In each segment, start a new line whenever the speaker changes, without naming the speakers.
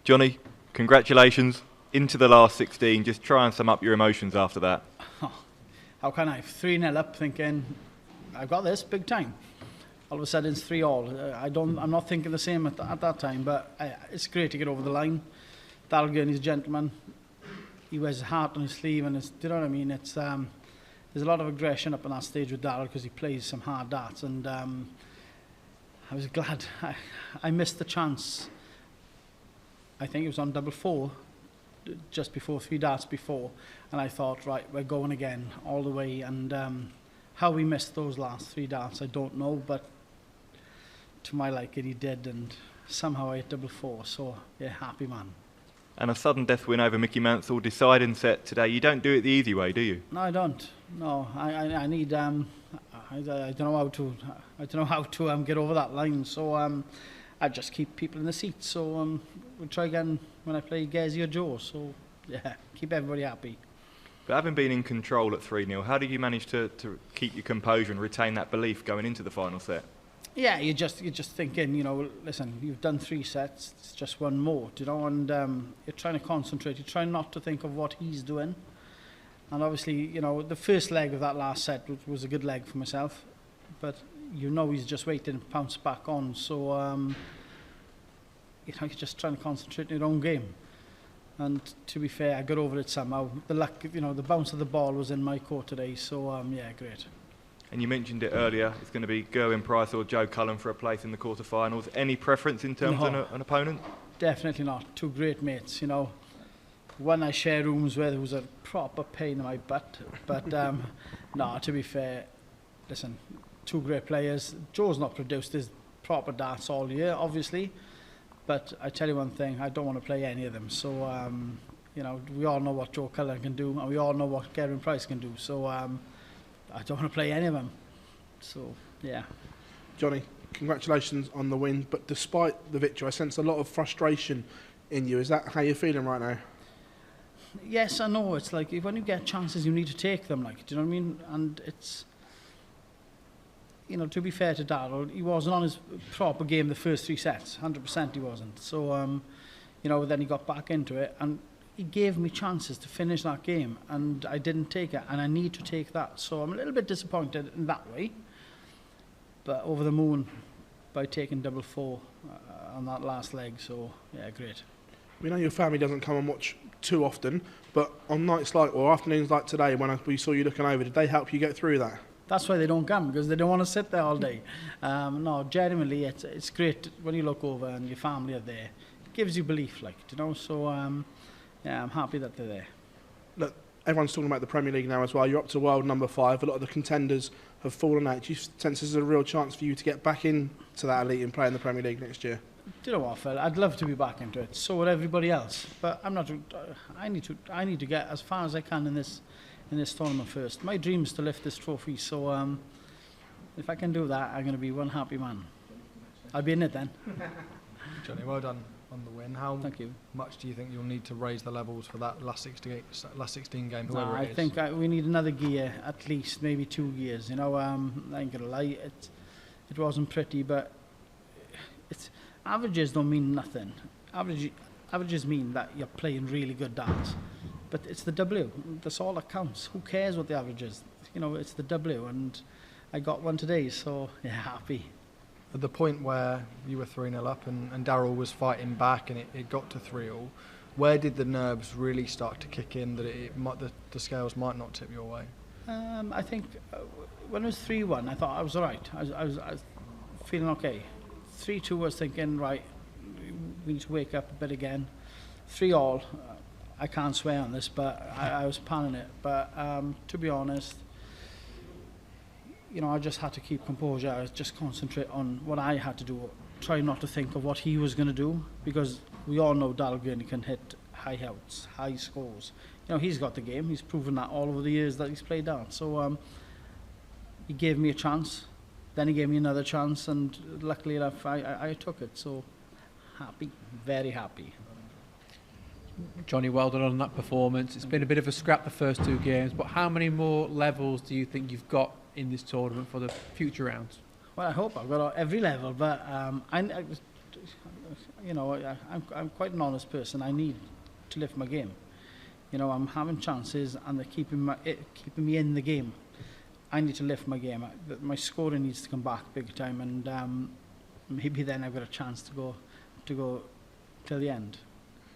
Jonny, congratulations. Into the last 16. Just try and sum up your emotions after that.
How can I? 3-0 up, thinking I've got this big time. All of a sudden it's 3-all. I'm not thinking the same at that time, but it's great to get over the line. Daryl Gurney's a gentleman. He wears his heart on his sleeve, and do you know what I mean? It's there's a lot of aggression up on that stage with Daryl because he plays some hard darts, and I was glad I missed the chance. I think it was on double four, just before 3 darts before, and I thought, right, we're going again all the way. And how we missed those last 3 darts, I don't know, but to my liking, he did, and somehow I hit double four. So yeah, happy man. And
a sudden death win over Mickey Mansell, deciding set today. You don't do it the easy way, do you?
No, I don't. No, I need. I don't know how to get over that line. So I just keep people in the seats. So we'll try again when I play Gezi or Joe. So yeah, keep everybody happy.
But having been in control at 3-0, how did you manage to keep your composure and retain that belief going into the final set?
Yeah, you're just thinking, you know, listen, you've done 3 sets, it's just one more, you know, and you're trying to concentrate, you're trying not to think of what he's doing. And obviously, you know, the first leg of that last set was a good leg for myself, but you know he's just waiting to pounce back on, so, you know, you're just trying to concentrate on your own game. And to be fair, I got over it somehow. The luck, you know, the bounce of the ball was in my court today, so, yeah, great.
And you mentioned it earlier, it's going to be Gerwyn Price or Joe Cullen for a place in the quarterfinals. Any preference in terms of an opponent?
Definitely not. 2 great mates, you know. One I share rooms with who's a proper pain in my butt. But, no, to be fair, listen, 2 great players. Joe's not produced his proper darts all year, obviously. But I tell you one thing, I don't want to play any of them. So, you know, we all know what Joe Cullen can do, and we all know what Gerwyn Price can do. So, I don't want to play any of them. So, yeah.
Jonny, congratulations on the win, but despite the victory, I sense a lot of frustration in you. Is that how you're feeling right now?
Yes, I know. It's like when you get chances, you need to take them. Like, do you know what I mean? And it's, you know, to be fair to Daryl, he wasn't on his proper game the first 3 sets. 100% he wasn't. So, you know, then he got back into it, and he gave me chances to finish that game, and I didn't take it, and I need to take that. So I'm a little bit disappointed in that way, but over the moon by taking double four on that last leg. So yeah, great.
We know your family doesn't come and watch too often, but on nights like, or afternoons like today, when we saw you looking over, did they help you get through that?
That's why they don't come, because they don't want to sit there all day. No, genuinely, it's great when you look over and your family are there. It gives you belief, like, you know. So yeah, I'm happy that they're there.
Look, everyone's talking about the Premier League now as well. You're up to world number 5. A lot of the contenders have fallen out. Do you sense this is a real chance for you to get back into that elite and play in the Premier League next year?
Do you know what, Phil? I'd love to be back into it. So would everybody else. But I'm not. I need to get as far as I can in this tournament first. My dream is to lift this trophy. So if I can do that, I'm going to be one happy man. I'll be in it then.
Jonny, well done on the win. How
Thank you.
much do you think you'll need to raise the levels for that last 16 game, whoever
I
it is?
think we need another gear, at least, maybe 2 years. You know, I ain't gonna lie, it wasn't pretty, but averages don't mean nothing. Averages mean that you're playing really good darts, but it's the W. That's all that counts. Who cares what the average is? You know, it's the W, and I got one today, so yeah, happy.
At the point where you were 3-0 up and Daryl was fighting back and it got to 3-all, where did the nerves really start to kick in that the scales might not tip your way?
I think when it was 3-1, I thought I was all right. I was feeling okay. 3-2, I was thinking, right, we need to wake up a bit again. 3-all, I can't swear on this, but I was panning it. But to be honest, you know, I just had to keep composure. I was just concentrate on what I had to do, try not to think of what he was going to do, because we all know Daryl Gurney can hit high outs, high scores. You know, he's got the game. He's proven that all over the years that he's played out. So he gave me a chance, then he gave me another chance, and luckily enough, I took it. So happy, very happy.
Jonny, well done on that performance. It's been a bit of a scrap the first 2 games, but how many more levels do you think you've got in this tournament for the future rounds?
Well, I hope I've got every level, but you know, I'm quite an honest person. I need to lift my game. You know, I'm having chances and they're keeping me in the game. I need to lift my game. My scoring needs to come back big time, and maybe then I've got a chance to go till the end.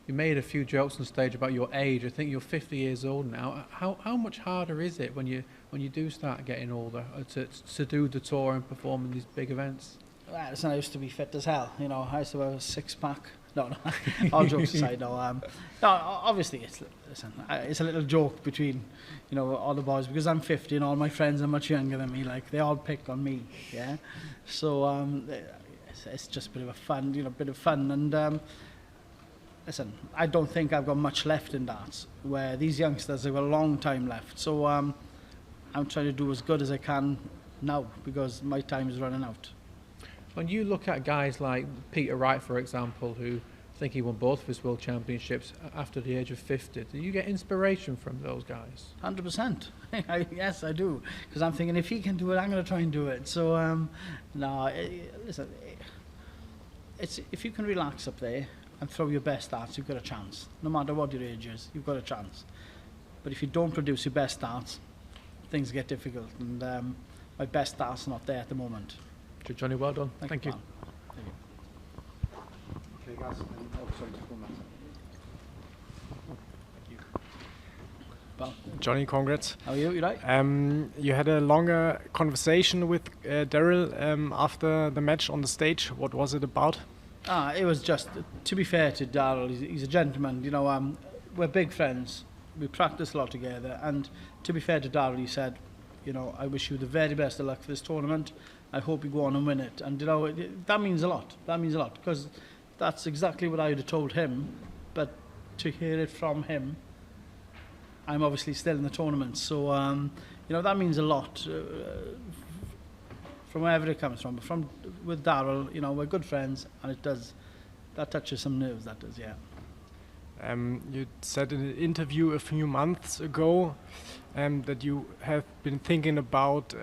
You made a few jokes on stage about your age. I think you're 50 years old now. How much harder is it when you do start getting older to do the tour and perform in these big events?
Well, listen, I used to be fit as hell. You know, I used to have a six-pack. No, all jokes aside, no, obviously it's a little joke between, you know, all the boys, because I'm 50 and all my friends are much younger than me. Like, they all pick on me, yeah. So it's just a bit of a fun, you know, bit of fun. And listen, I don't think I've got much left in darts, where these youngsters have got a long time left. So I'm trying to do as good as I can now, because my time is running out.
When you look at guys like Peter Wright, for example, who I think he won both of his World Championships after the age of 50, do you get inspiration from those guys?
100%. Yes, I do. Because I'm thinking, if he can do it, I'm going to try and do it. So, listen, it's, if you can relax up there and throw your best darts, you've got a chance. No matter what your age is, you've got a chance. But if you don't produce your best darts, things get difficult. And my best darts are not there at the moment.
Jonny, well done. Thank you.
Okay, guys. Sorry, just one minute.
Well,
Jonny, congrats.
how are you? You right?
You had a longer conversation with Daryl after the match on the stage. What was it about?
It was just, to be fair to Daryl, he's a gentleman. You know, we're big friends. We practice a lot together. And to be fair to Daryl, he said, you know, I wish you the very best of luck for this tournament. I hope you go on and win it. And, you know, that means a lot. That means a lot, because that's exactly what I would have told him. But to hear it from him, I'm obviously still in the tournament. So, you know, that means a lot from wherever it comes from. But with Daryl, you know, we're good friends, and that touches some nerves, that does, yeah.
You said in an interview a few months ago that you have been thinking about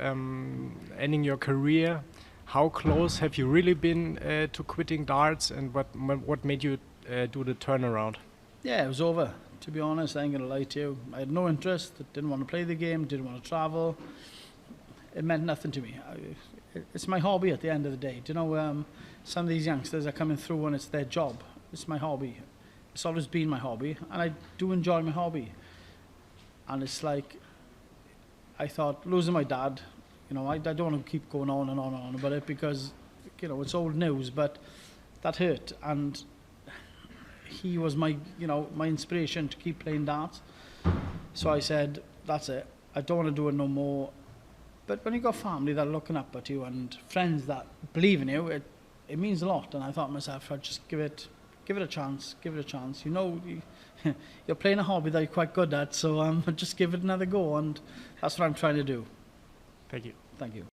ending your career. How close have you really been to quitting darts, and what made you do the turnaround? Yeah,
it was over. To be honest, I ain't going to lie to you. I had no interest, didn't want to play the game, didn't want to travel. It meant nothing to me. It's my hobby at the end of the day. Do you know, some of these youngsters are coming through and it's their job. It's my hobby. It's always been my hobby, and I do enjoy my hobby. And it's like, I thought, losing my dad, you know, I don't want to keep going on and on and on about it, because, you know, it's old news, but that hurt. And he was my, you know, my inspiration to keep playing darts. So I said, that's it. I don't want to do it no more. But when you got family that are looking up at you and friends that believe in you, it means a lot. And I thought to myself, I'd just give it a chance, give it a chance. You know, you're playing a hobby that you're quite good at, so just give it another go, and that's what I'm trying to do.
Thank you.
Thank you.